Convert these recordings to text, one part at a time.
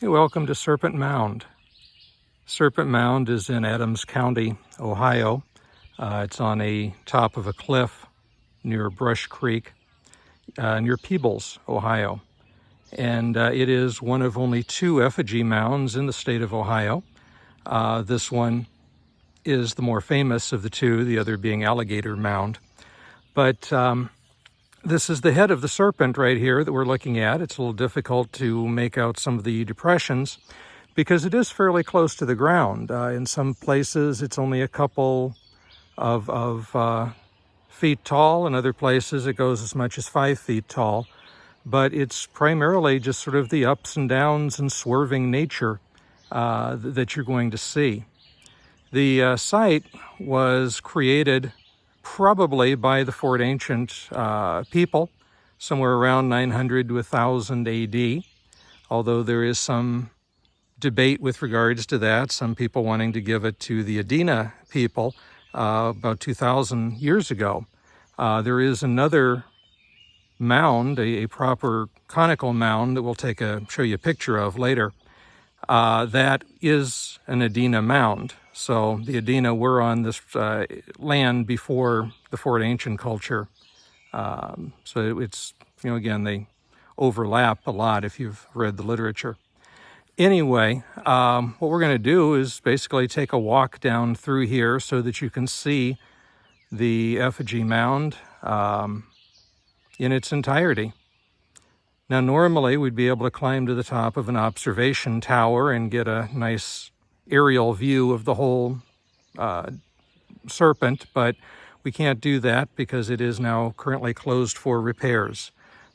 Hey, welcome to Serpent Mound. Serpent Mound is in Adams County, Ohio. It's on a top of a cliff near Brush Creek, near Peebles, Ohio. And it is one of only 2 effigy mounds in the state of Ohio. This one is the more famous of the 2, the other being Alligator Mound. But this is the head of the serpent right here that we're looking at. It's a little difficult to make out some of the depressions because it is fairly close to the ground. In some places, it's only a couple of feet tall. In other places, it goes as much as 5 feet tall. But it's primarily just sort of the ups and downs and swerving nature that you're going to see. The site was created probably by the Fort Ancient people, somewhere around 900 to 1000 AD, although there is some debate with regards to that, some people wanting to give it to the Adena people about 2,000 years ago. There is another mound, a proper conical mound that we'll show you a picture of later, that is an Adena mound. So the Adena were on this land before the Fort Ancient culture. So it's, again, they overlap a lot if you've read the literature. Anyway, what we're going to do is basically take a walk down through here so that you can see the effigy mound in its entirety. Now, normally we'd be able to climb to the top of an observation tower and get a nice aerial view of the whole serpent, but we can't do that because it is now currently closed for repairs.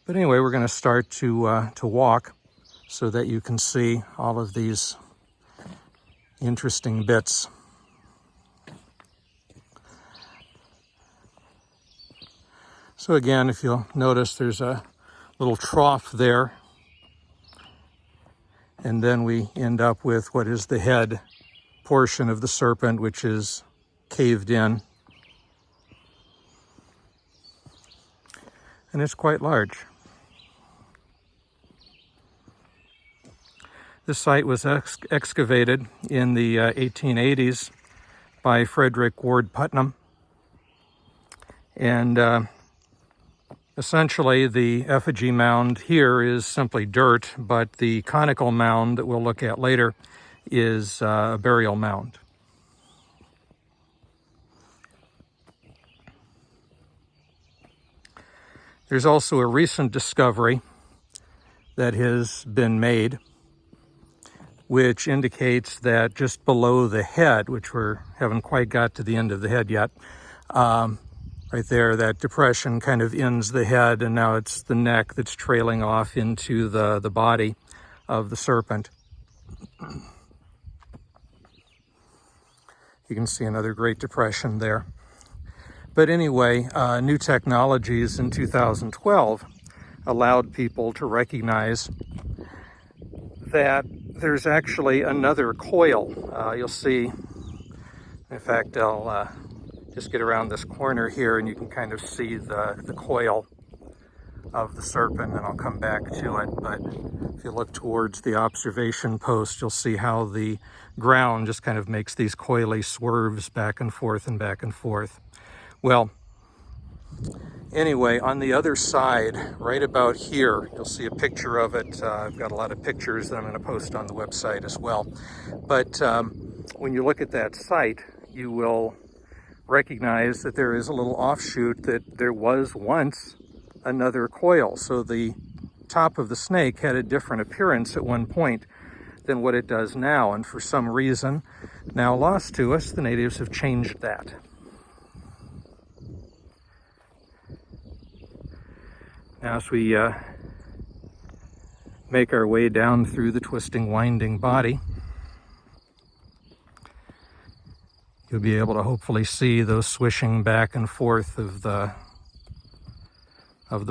But anyway, we're going to start to walk so that you can see all of these interesting bits. So again, if you'll notice, there's a little trough there, and then we end up with what is the head portion of the serpent, which is caved in, and it's quite large. This site was excavated in the 1880s by Frederick Ward Putnam, and essentially, the effigy mound here is simply dirt, but the conical mound that we'll look at later is a burial mound. There's also a recent discovery that has been made, which indicates that just below the head, which we haven't quite got to the end of the head yet, right there, that depression kind of ends the head, and now it's the neck that's trailing off into the body of the serpent. You can see another great depression there. But anyway, new technologies in 2012 allowed people to recognize that there's actually another coil. You'll see, in fact, I'll just get around this corner here and you can kind of see the coil of the serpent, and I'll come back to it. But if you look towards the observation post, you'll see how the ground just kind of makes these coily swerves back and forth and back and forth. Well, anyway, on the other side, right about here, you'll see a picture of it. I've got a lot of pictures that I'm going to post on the website as well. But when you look at that site, you will recognize that there is a little offshoot, that there was once another coil. So the top of the snake had a different appearance at one point than what it does now. And for some reason, now lost to us, the natives have changed that. Now, as we make our way down through the twisting, winding body, you'll be able to hopefully see those swishing back and forth of the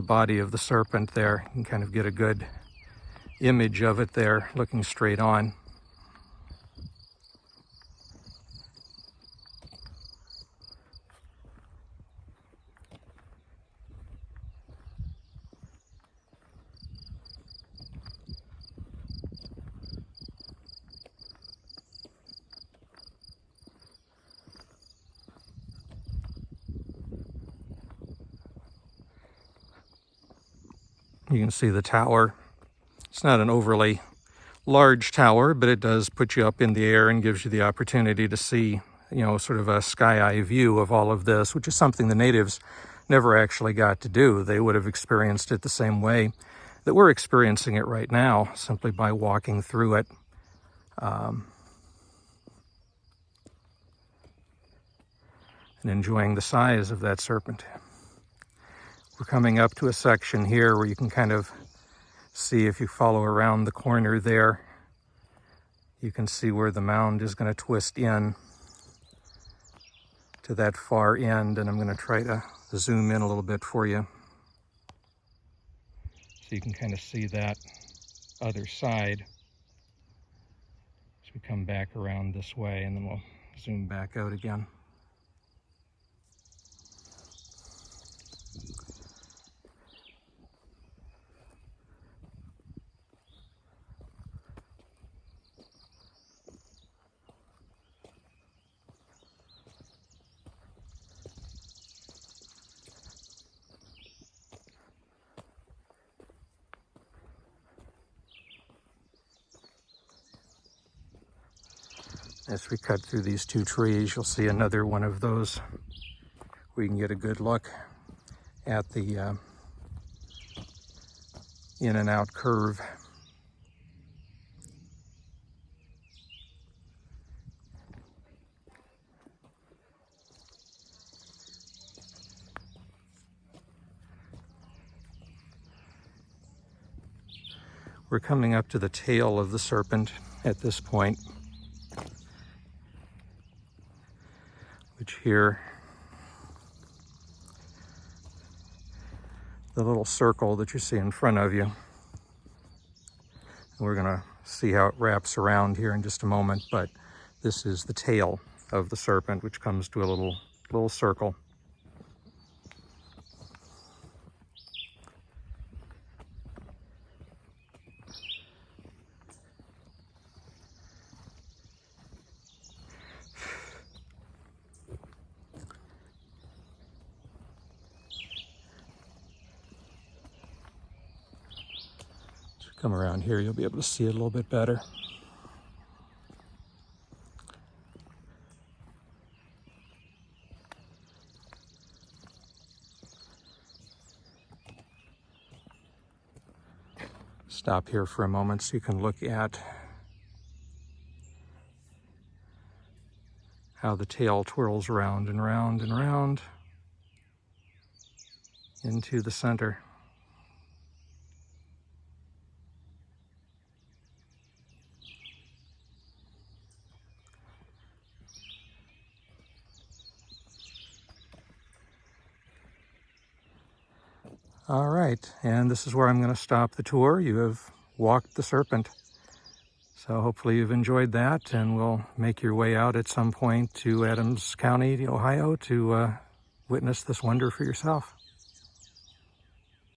body of the serpent there. You can kind of get a good image of it there, looking straight on. You can see the tower. It's not an overly large tower, but it does put you up in the air and gives you the opportunity to see, sort of a sky-eye view of all of this, which is something the natives never actually got to do. They would have experienced it the same way that we're experiencing it right now, simply by walking through it. And enjoying the size of that serpent. We're coming up to a section here where you can kind of see, if you follow around the corner there, you can see where the mound is going to twist in to that far end, and I'm going to try to zoom in a little bit for you so you can kind of see that other side as we come back around this way, and then we'll zoom back out again. As we cut through these two trees, you'll see another one of those where you can get a good look at the in and out curve. We're coming up to the tail of the serpent at this point, which here, the little circle that you see in front of you, and we're going to see how it wraps around here in just a moment, but this is the tail of the serpent, which comes to a little circle. Come around here, you'll be able to see it a little bit better. Stop here for a moment so you can look at how the tail twirls round and round and round into the center. All right, and this is where I'm going to stop the tour. You have walked the serpent. So hopefully you've enjoyed that, and we'll make your way out at some point to Adams County, Ohio, to witness this wonder for yourself.